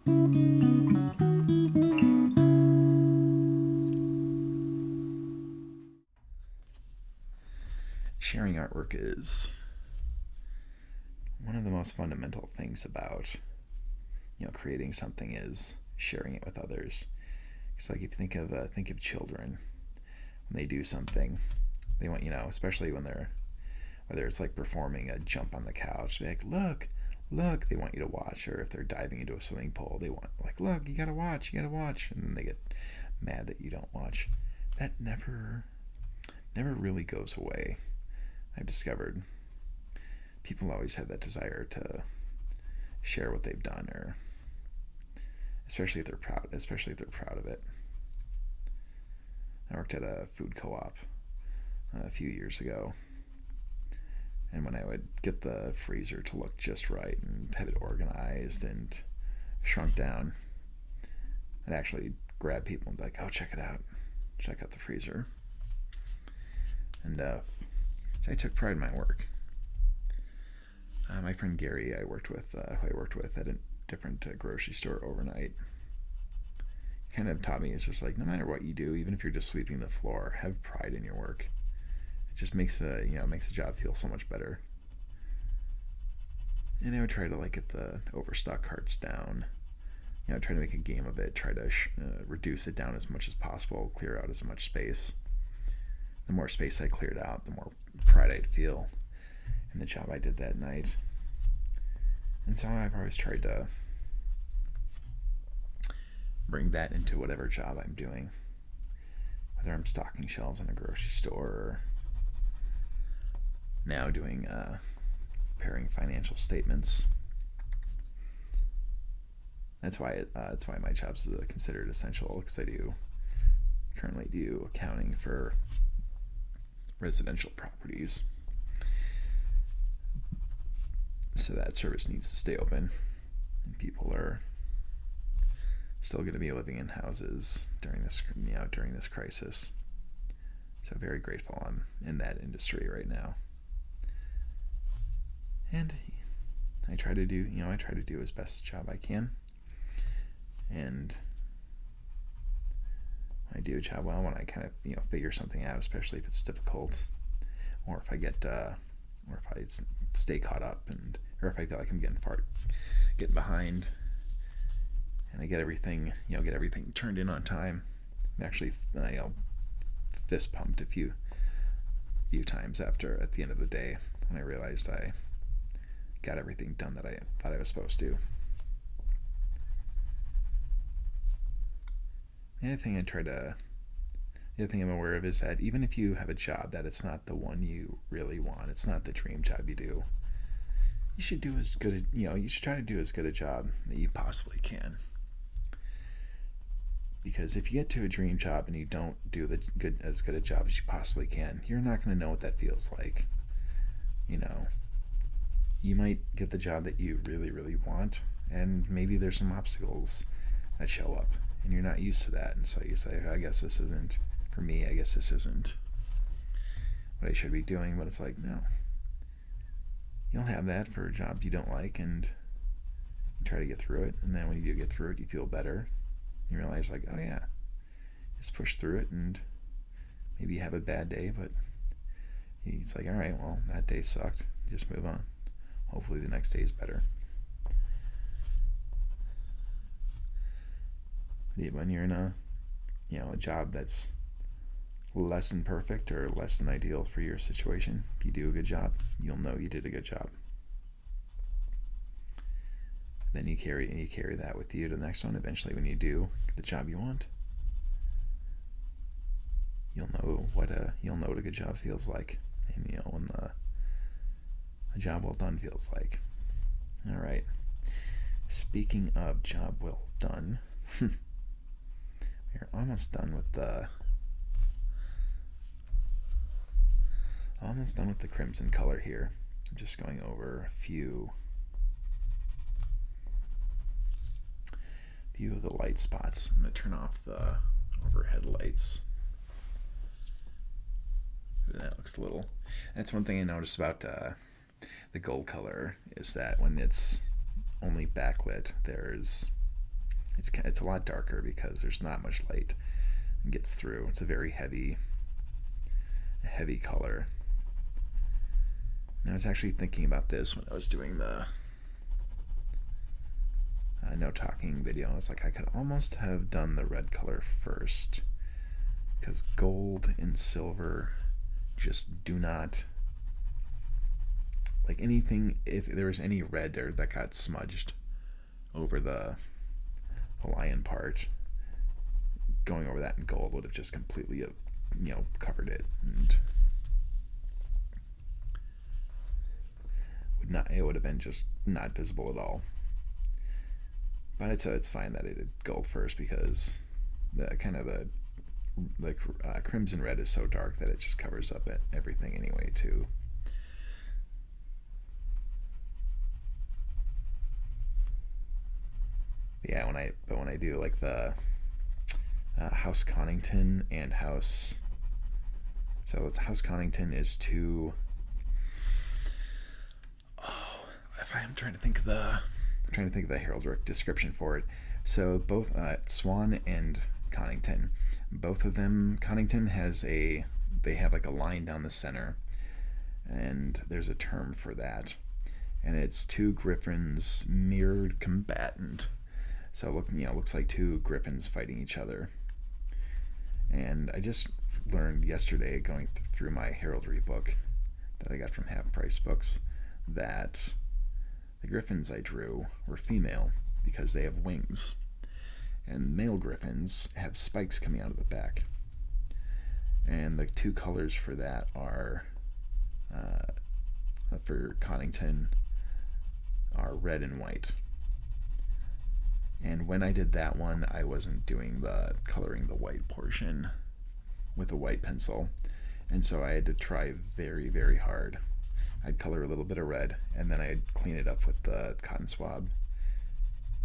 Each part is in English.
Sharing artwork is one of the most fundamental things about creating something is sharing it with others. It's like if you think of children when they do something, they want especially when they're whether it's like performing a jump on the couch, be like, look, look. They want you to watch, or if they're diving into a swimming pool, they want like, look, you gotta watch, and then they get mad that you don't watch. That never really goes away. I've discovered people always have that desire to share what they've done, or especially if they're proud of it. I worked at a food co-op a few years ago, and when I would get the freezer to look just right and have it organized and shrunk down, I'd actually grab people and be like, "Oh, check out the freezer," and so I took pride in my work. My friend Gary, who I worked with at a different grocery store overnight, kind of taught me it's just like no matter what you do, even if you're just sweeping the floor, have pride in your work. It just makes the job feel so much better. And I would try to like get the overstock carts down. Try to make a game of it. Try to reduce it down as much as possible. Clear out as much space. The more space I cleared out, the more pride I'd feel in the job I did that night. And so I've always tried to bring that into whatever job I'm doing. Whether I'm stocking shelves in a grocery store or now doing preparing financial statements. That's why my job's considered essential, because I currently do accounting for residential properties. So that service needs to stay open, and people are still going to be living in houses during this crisis. So very grateful I'm in that industry right now. And I try to do as best a job I can. And when I do a job well, when I kind of figure something out, especially if it's difficult, or if I stay caught up, or if I feel like I'm getting behind, and I get everything turned in on time. I'm actually fist pumped a few times at the end of the day when I realized I got everything done that I thought I was supposed to. The other thing I'm aware of is that even if you have a job that it's not the one you really want, it's not the dream job you do, you should try to do as good a job that you possibly can. Because if you get to a dream job and you don't do as good a job as you possibly can, you're not going to know what that feels like. You might get the job that you really, really want, and maybe there's some obstacles that show up, and you're not used to that, and so you say, I guess this isn't for me. I guess this isn't what I should be doing. But it's like, no, you'll have that for a job you don't like, and you try to get through it, and then when you do get through it, you feel better. You realize, like, oh yeah, just push through it, and maybe you have a bad day, but it's like, all right, well, that day sucked. Just move on. Hopefully the next day is better. When you're in a job that's less than perfect or less than ideal for your situation, if you do a good job, you'll know you did a good job. Then you carry that with you to the next one. Eventually, when you do get the job you want, you'll know what a good job feels like, and when a job well done feels like. All right. Speaking of job well done, we're almost done with the crimson color here. I'm just going over a few of the light spots. I'm going to turn off the overhead lights. That looks a little. That's one thing I noticed about the gold color, is that when it's only backlit, there's it's a lot darker because there's not much light that gets through. It's a very heavy color. And I was actually thinking about this when I was doing the no talking video. I was like, I could almost have done the red color first because gold and silver just do not, like, anything, if there was any red there that got smudged over the lion part, going over that in gold would have just completely covered it, and it would have been just not visible at all. But it's fine that I did gold first because the crimson red is so dark that it just covers up everything anyway too. Yeah, when I do like the House Connington and House, so it's House Connington is two. Oh, if I'm trying to think of the heraldric description for it. So both Swan and Connington, both of them, Connington they have like a line down the center, and there's a term for that, and it's two griffins mirrored combatant. So looks like two griffins fighting each other. And I just learned yesterday, going through my heraldry book that I got from Half Price Books, that the griffins I drew were female because they have wings, and male griffins have spikes coming out of the back. And the two colors for that are, for Connington, are red and white. And when I did that one, I wasn't doing the coloring the white portion with a white pencil, and so I had to try very, very hard. I'd color a little bit of red, and then I'd clean it up with the cotton swab.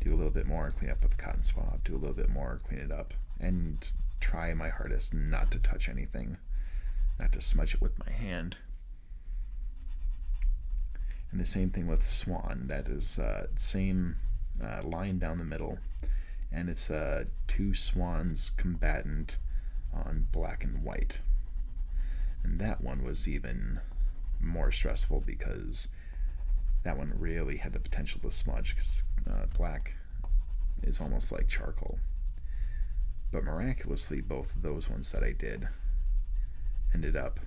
Do a little bit more, clean up with the cotton swab. Do a little bit more, clean it up, and try my hardest not to touch anything, not to smudge it with my hand. And the same thing with Swan. That is same line down the middle, and it's two swans combatant on black and white. And that one was even more stressful because that one really had the potential to smudge, because black is almost like charcoal. But miraculously, both of those ones that I did ended up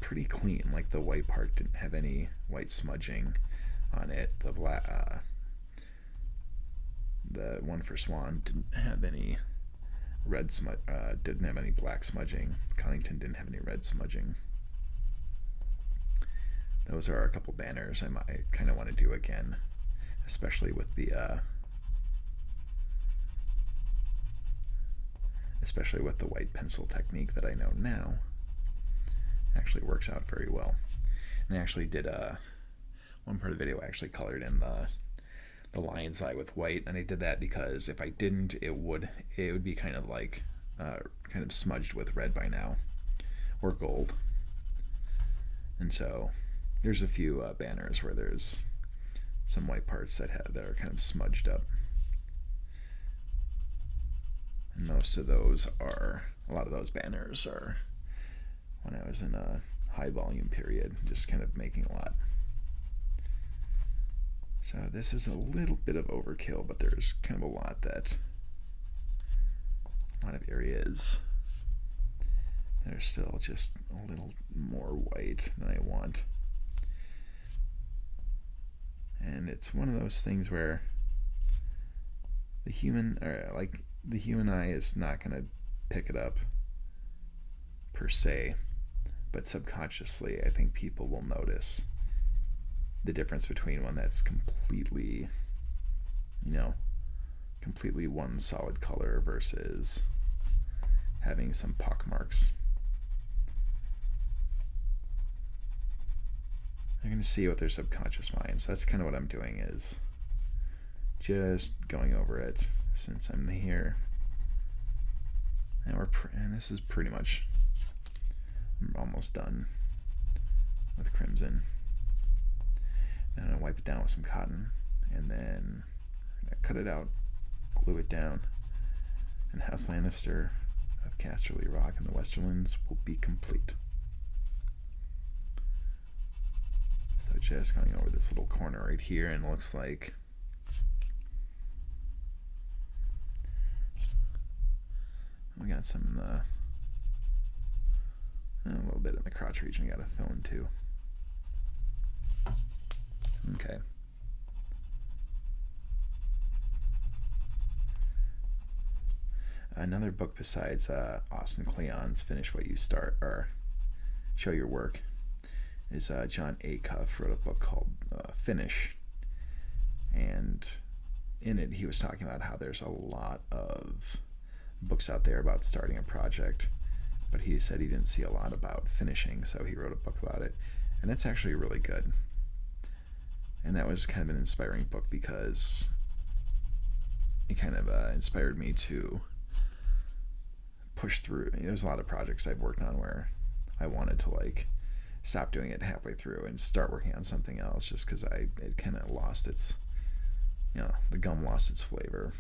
pretty clean. Like the white part didn't have any white smudging on it. The one for Swan didn't have any red smudge. Didn't have any black smudging. Connington didn't have any red smudging. Those are a couple banners I might kind of want to do again, especially with the white pencil technique that I know now. Actually works out very well. And I actually did one part of the video I actually colored in the lion's eye with white, and I did that because if I didn't, it would be kind of like kind of smudged with red by now, or gold. And so there's a few banners where there's some white parts that are kind of smudged up, and a lot of those banners are when I was in a high volume period, just kind of making a lot. So this is a little bit of overkill, but there's kind of a lot of areas that are still just a little more white than I want. And it's one of those things where the human eye is not going to pick it up per se, but subconsciously I think people will notice the difference between one that's completely one solid color versus having some pock marks. They're going to see with their subconscious mind. So that's kind of what I'm doing, is just going over it since I'm here. And this is pretty much, I'm almost done with crimson. Then I'm going to wipe it down with some cotton, and then Cut it out, glue it down, and House Lannister of Casterly Rock and the Westerlands will be complete. So just going over this little corner right here, and it looks like we got some in the a little bit in the crotch region. We got to fill in too. Okay. Another book besides Austin Kleon's Finish What You Start, or Show Your Work, is John Acuff wrote a book called Finish. And in it, he was talking about how there's a lot of books out there about starting a project, but he said he didn't see a lot about finishing, so he wrote a book about it. And it's actually really good. And that was kind of an inspiring book because it kind of inspired me to push through. There's a lot of projects I've worked on where I wanted to like stop doing it halfway through and start working on something else just because it kind of lost its, the gum lost its flavor,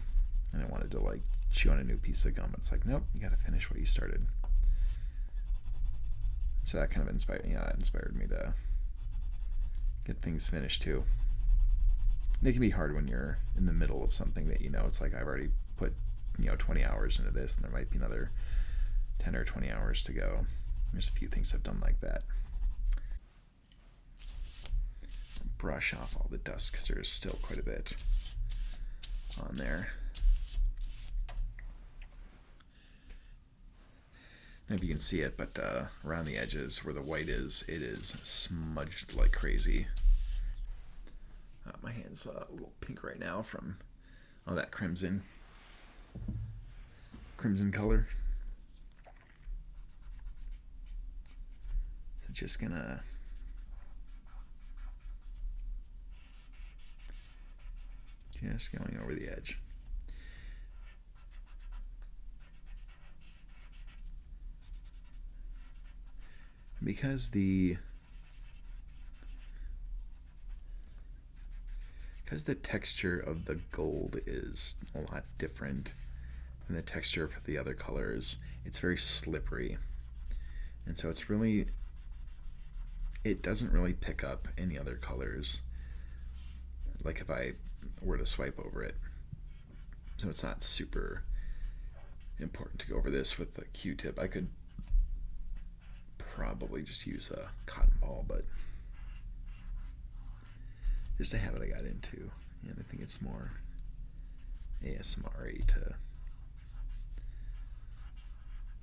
and I wanted to like chew on a new piece of gum. It's like, nope, you got to finish what you started. So that kind of inspired me to get things finished too. And it can be hard when you're in the middle of something that it's like I've already put 20 hours into this, and there might be another 10 or 20 hours to go. There's a few things I've done like that. Brush off all the dust because there's still quite a bit on there. I don't know if you can see it, but around the edges where the white is, it is smudged like crazy. My hand's a little pink right now from all that crimson color. So just gonna going over the edge. Because the texture of the gold is a lot different than the texture for the other colors, it's very slippery, and so it doesn't really pick up any other colors like if I were to swipe over it. So it's not super important to go over this with a Q-tip. I could probably just use a cotton ball, but just a habit I got into, and I think it's more ASMR-y to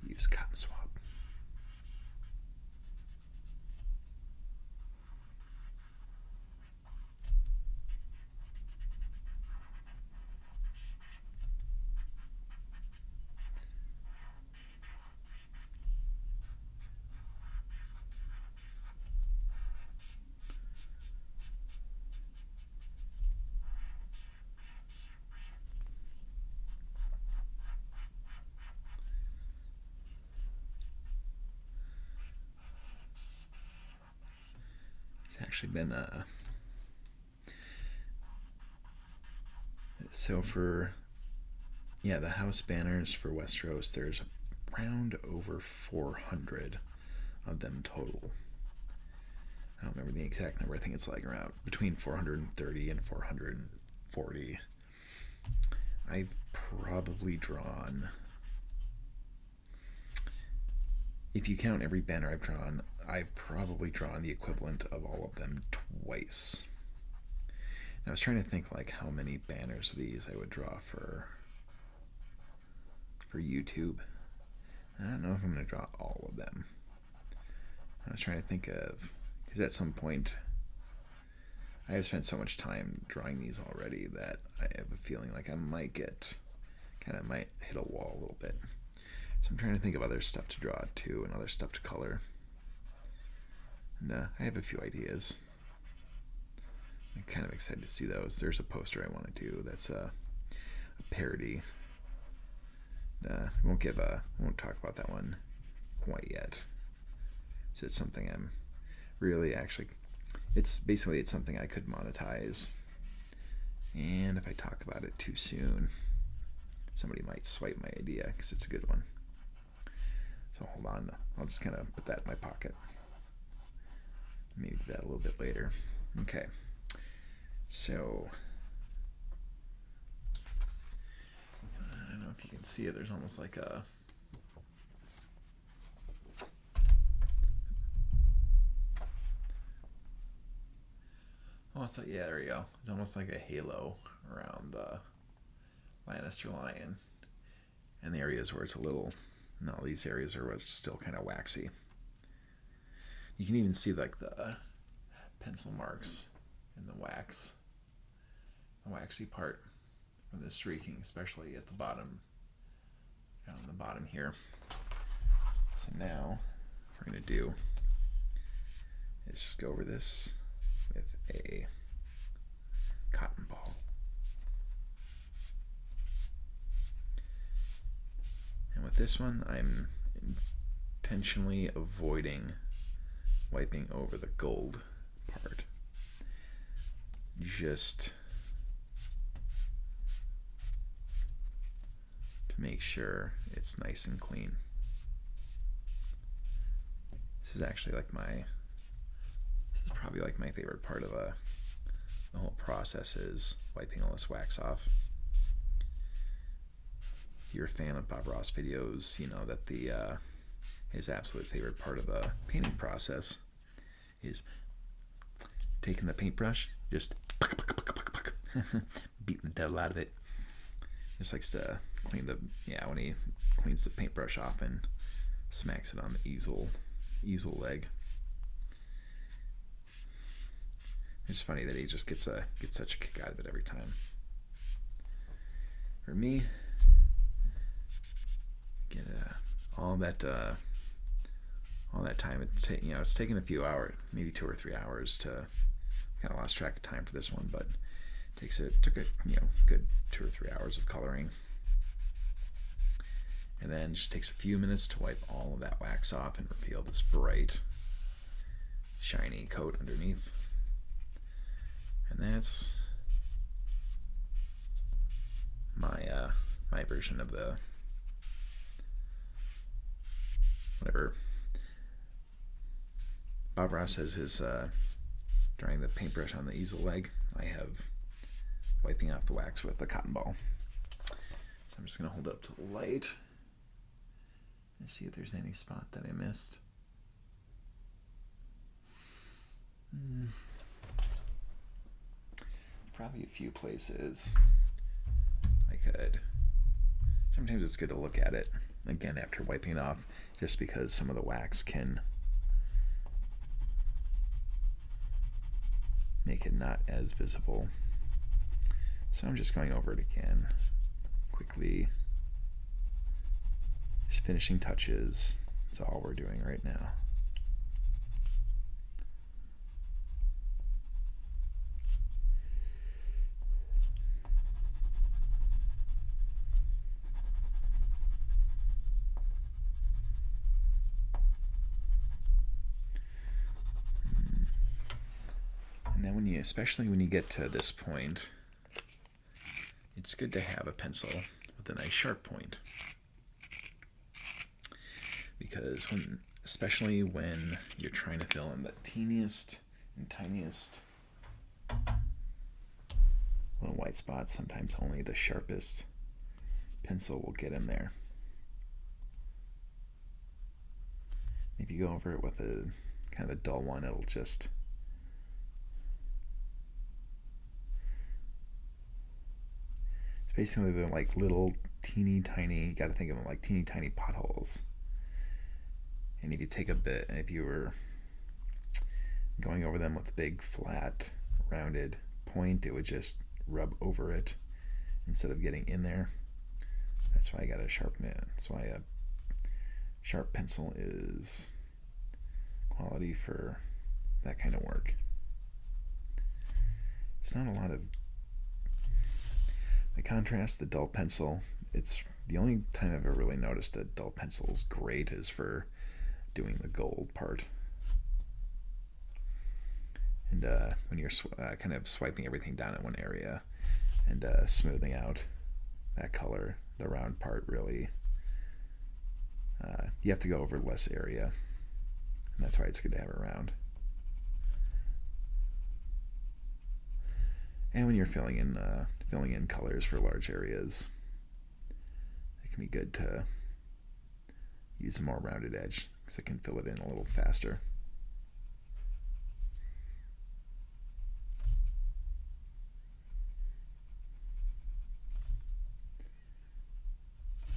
use cotton swab. It's actually been so for the house banners for Westeros, there's around over 400 of them total. I don't remember the exact number. I think it's like around between 430 and 440. I've probably drawn, if you count every banner I've probably drawn the equivalent of all of them twice. And I was trying to think like how many banners of these I would draw for YouTube. I don't know if I'm going to draw all of them. I was trying to think of, because at some point I have spent so much time drawing these already that I have a feeling like I might hit a wall a little bit. So I'm trying to think of other stuff to draw too, and other stuff to color. And I have a few ideas. I'm kind of excited to see those. There's a poster I want to do that's a parody. Won't talk about that one quite yet. So it's something I'm really it's something I could monetize And if I talk about it too soon, somebody might swipe my idea because it's a good one. So hold on, I'll just kind of put that in my pocket. Maybe do that a little bit later. Okay, so I don't know if you can see it, there's almost like a yeah, there we go. It's almost like a halo around the Lannister lion. And the areas where it's a little, no, these areas are still kind of waxy. You can even see like the pencil marks in the waxy part from the streaking, especially at the bottom, down the bottom here. So now what we're going to do is just go over this with a cotton ball. And with this one, I'm intentionally avoiding wiping over the gold part. Just to make sure it's nice and clean. This is actually like this is probably like my favorite part of the whole process, is wiping all this wax off. If you're a fan of Bob Ross videos, you know that his absolute favorite part of the painting process is taking the paintbrush, just beating the devil out of it. Just likes to clean when he cleans the paintbrush off and smacks it on the easel leg. It's funny that he just gets such a kick out of it every time. For me, get all that time. It's taken a few hours, maybe 2 or 3 hours to kind of lost track of time for this one, but took a good 2 or 3 hours of coloring, and then just takes a few minutes to wipe all of that wax off and reveal this bright, shiny coat underneath. And that's my version of the whatever Bob Ross has his drying the paintbrush on the easel leg. I have wiping off the wax with a cotton ball. So I'm just going to hold it up to the light and see if there's any spot that I missed. Probably a few places I could. Sometimes it's good to look at it again after wiping it off, just because some of the wax can make it not as visible. So I'm just going over it again quickly. Just finishing touches. That's all we're doing right now. And then especially when you get to this point, it's good to have a pencil with a nice sharp point, because especially when you're trying to fill in the teeniest and tiniest little white spots, sometimes only the sharpest pencil will get in there. If you go over it with a kind of a dull one, it'll just basically they're like little teeny tiny, you got to think of them like teeny tiny potholes. And if you take a bit, and if you were going over them with a big flat rounded point, it would just rub over it instead of getting in there. That's why I got to sharpen it. That's why a sharp pencil is quality for that kind of work. It's not a lot of. By contrast, the dull pencil, it's the only time I've ever really noticed that dull pencil is great is for doing the gold part. And when you're kind of swiping everything down in one area and smoothing out that color, the round part really, you have to go over less area, and that's why it's good to have it round. And when you're filling in colors for large areas, it can be good to use a more rounded edge because it can fill it in a little faster.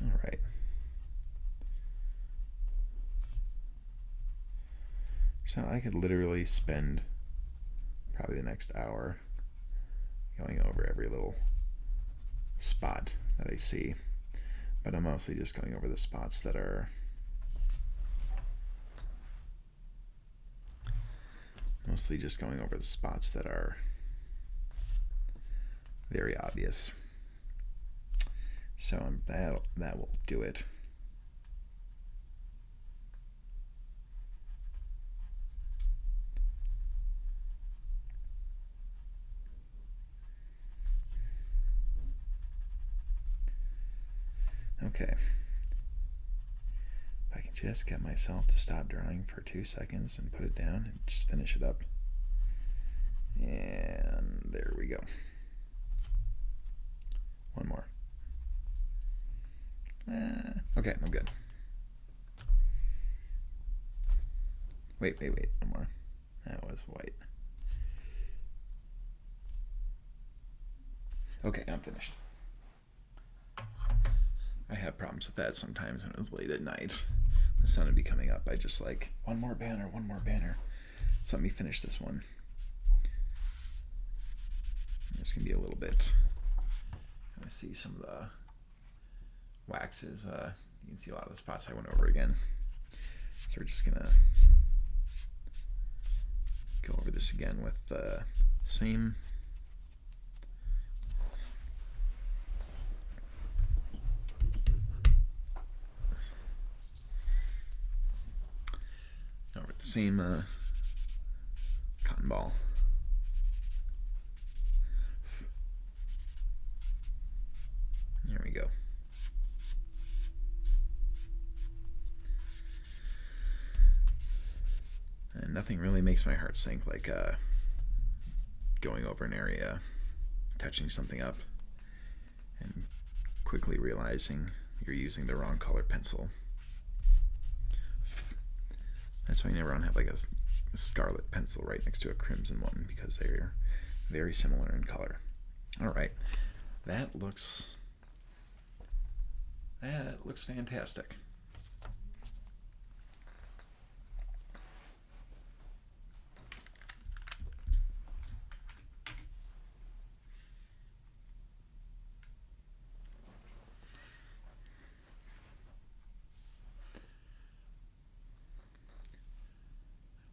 All right. So I could literally spend probably the next hour going over every little spot that I see, but I'm mostly just going over the spots that are very obvious. So that will do it. Okay. If I can just get myself to stop drawing for 2 seconds and put it down and just finish it up. And there we go. One more. Okay, I'm good. Wait. One more. That was white. Okay, I'm finished. I have problems with that sometimes when it was late at night. The sun would be coming up. I just like, one more banner. So let me finish this one. There's going to be a little bit. I see some of the waxes. You can see a lot of the spots I went over again. So we're just going to go over this again with the same cotton ball. There we go. And nothing really makes my heart sink like going over an area, touching something up, and quickly realizing you're using the wrong color pencil. That's why you never want to have like a scarlet pencil right next to a crimson one, because they're very similar in color. All right, that looks fantastic.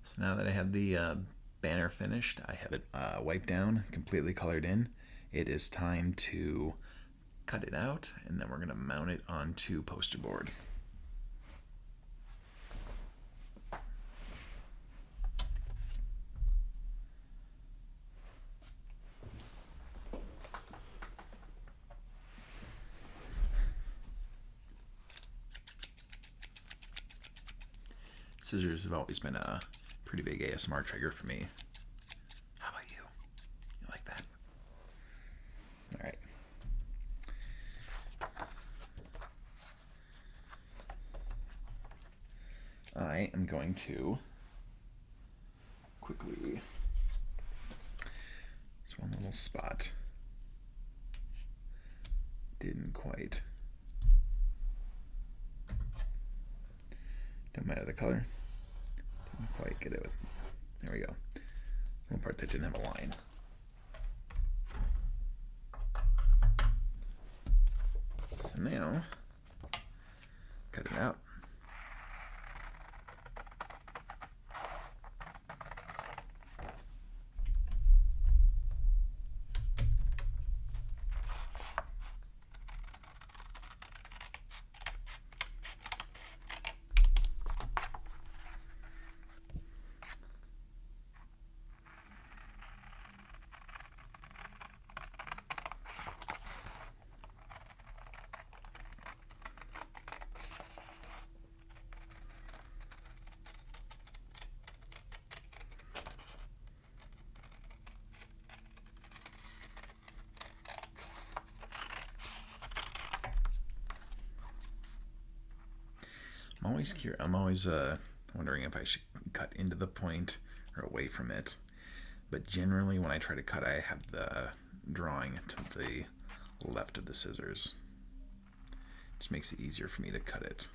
So now that I have the banner finished, I have it wiped down, completely colored in. It is time to cut it out, and then we're going to mount it onto poster board. Scissors have always been a pretty big ASMR trigger for me. How about you? You like that? All right. I am going to quickly, there's one little spot, didn't quite, don't matter the color, didn't quite get it with, there we go, one part that didn't have a line. So now, cut it out. I'm always wondering if I should cut into the point or away from it. But generally, when I try to cut, I have the drawing to the left of the scissors. It just makes it easier for me to cut it.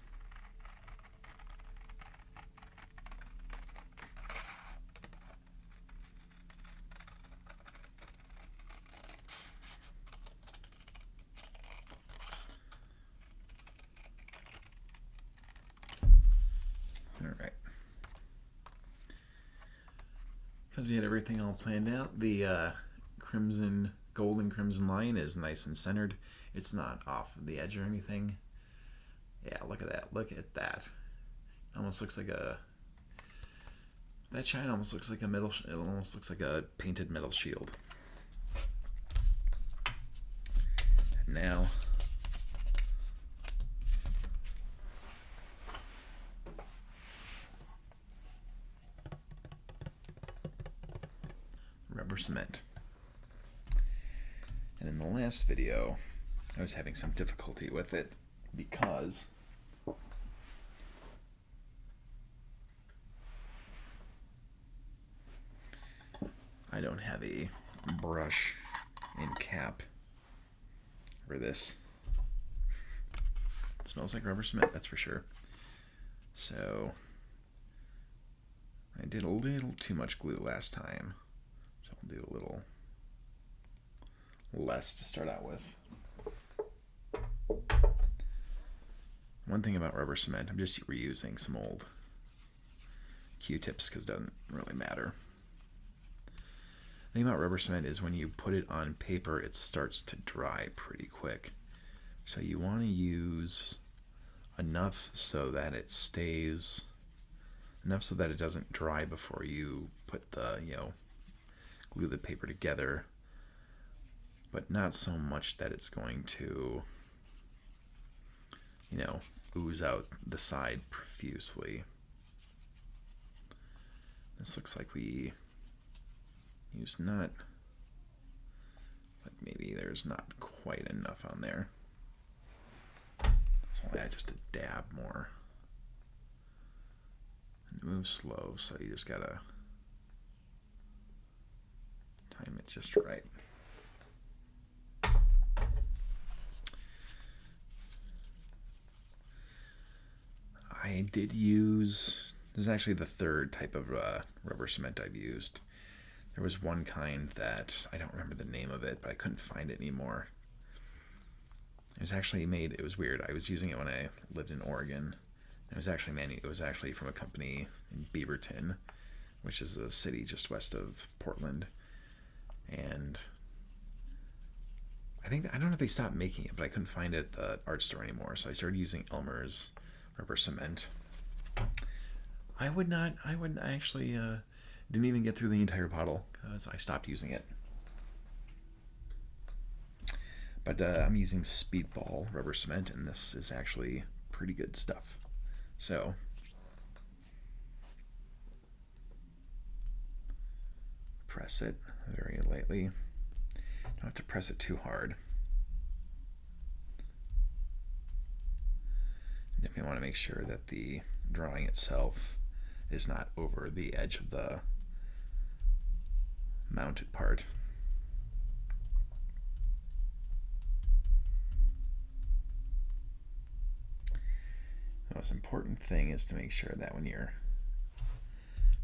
Alright. Because we had everything all planned out, the gold and crimson line is nice and centered. It's not off the edge or anything. Yeah, look at that. Look at that. Almost looks like that shine almost looks like it almost looks like a painted metal shield. And now rubber cement. And in the last video, I was having some difficulty with it because I don't have a brush and cap for this. It smells like rubber cement, that's for sure. So I did a little too much glue last time, so I'll do a little less to start out with. One thing about rubber cement, I'm just reusing some old Q-tips because it doesn't really matter. The thing about rubber cement is when you put it on paper, it starts to dry pretty quick. So you want to use enough so that it stays, enough so that it doesn't dry before you put the, glue the paper together, but not so much that it's going to, ooze out the side profusely. This looks like we used not, but maybe there's not quite enough on there. So I'll add just a dab more. And move slow, so you just gotta time it just right. I did use, this is actually the third type of rubber cement I've used. There was one kind that, I don't remember the name of it, but I couldn't find it anymore. It was actually made, it was weird, I was using it when I lived in Oregon. It was actually from a company in Beaverton, which is a city just west of Portland. And I don't know if they stopped making it, but I couldn't find it at the art store anymore, so I started using Elmer's rubber cement. I actually didn't even get through the entire bottle because I stopped using it. But I'm using Speedball rubber cement, and this is actually pretty good stuff. So press it very lightly. Don't have to press it too hard. And if you want to make sure that the drawing itself is not over the edge of the mounted part. The most important thing is to make sure that when you're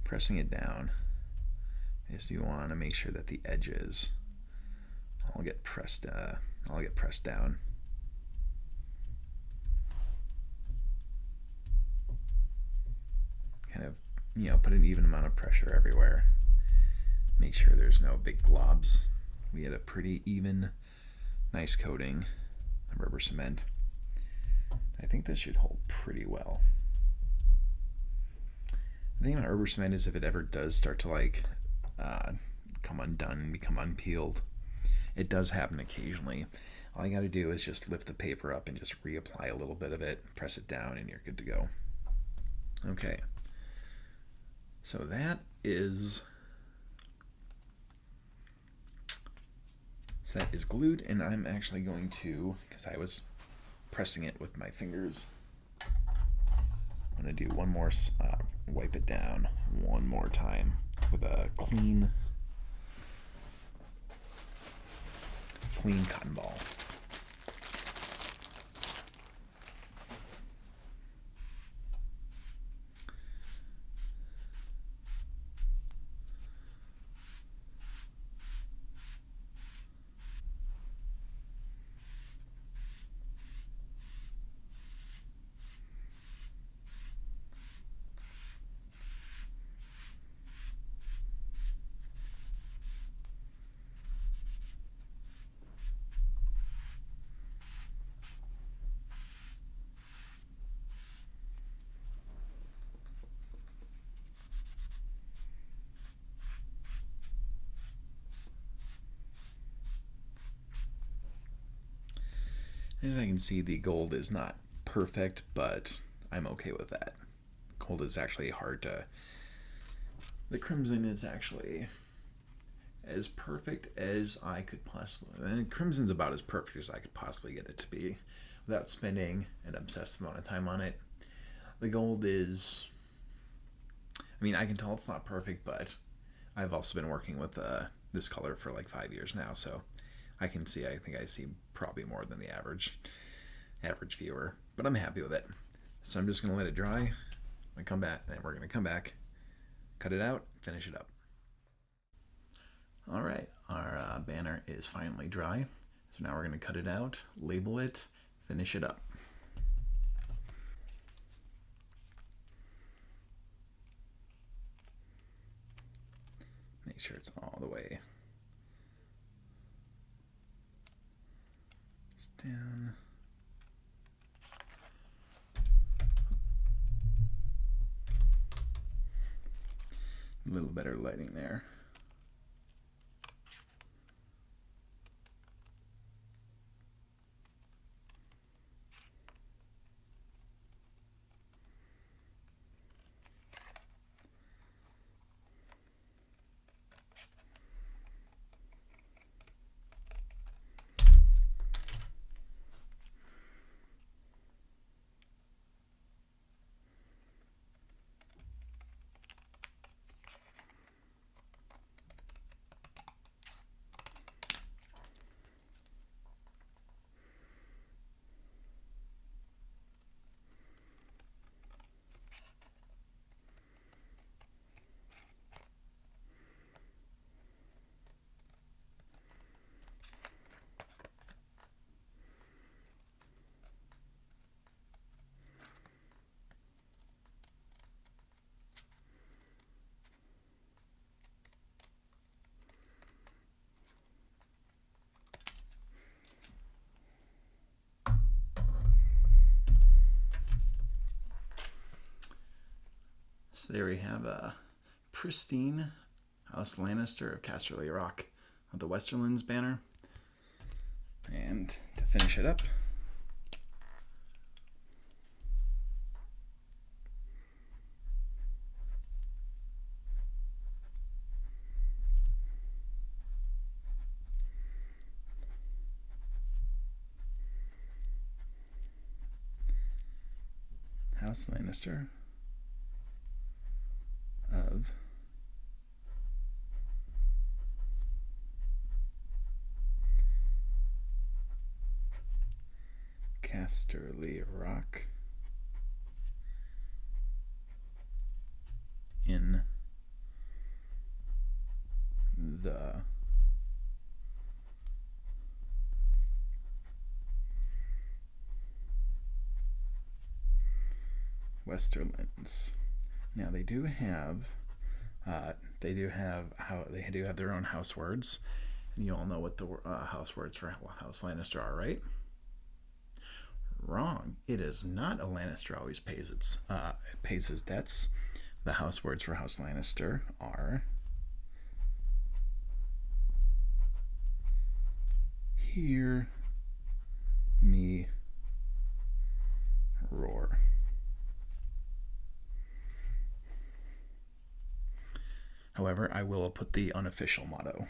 pressing it down, is you want to make sure that the edges all get pressed down. Kind of, put an even amount of pressure everywhere. Make sure there's no big globs. We had a pretty even, nice coating of rubber cement. I think this should hold pretty well. The thing about rubber cement is if it ever does start to come undone and become unpeeled, it does happen occasionally. All you got to do is just lift the paper up and just reapply a little bit of it, press it down, and you're good to go. Okay. So that is glued, and I'm actually going to, because I was pressing it with my fingers, I'm going to do one more, wipe it down one more time with a clean cotton ball. As I can see, the gold is not perfect, but I'm okay with that. Gold is actually hard to... The crimson is actually as perfect as I could possibly... And crimson's about as perfect as I could possibly get it to be without spending an obsessive amount of time on it. The gold is... I mean, I can tell it's not perfect, but I've also been working with this color for like 5 years now, so I think I see probably more than the average viewer, but I'm happy with it. So I'm just going to let it dry. I come back, and we're going to come back, cut it out, finish it up. All right, our banner is finally dry. So now we're going to cut it out, label it, finish it up. Make sure it's all the way down. A little better lighting there. So there we have a pristine House Lannister of Casterly Rock of the Westerlands banner. And to finish it up, House Lannister of Casterly Rock in the Westerlands. Now they do have their own house words, and you all know what the house words for House Lannister are, right? Wrong. It is not a Lannister always pays his debts. The house words for House Lannister are hear me roar. However, I will put the unofficial motto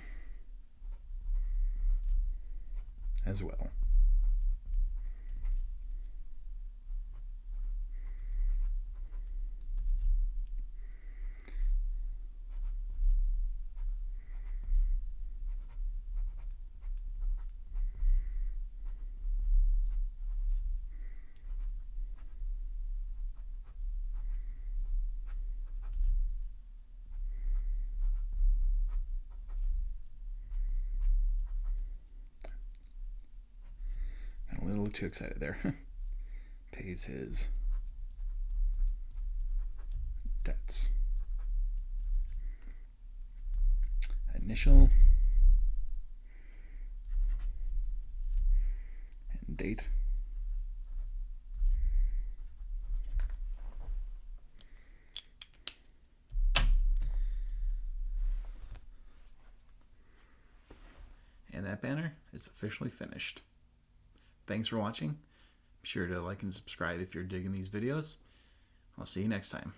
as well. little too excited there. Pays his debts. Initial and date. And that banner is officially finished. Thanks for watching. Be sure to like and subscribe if you're digging these videos. I'll see you next time.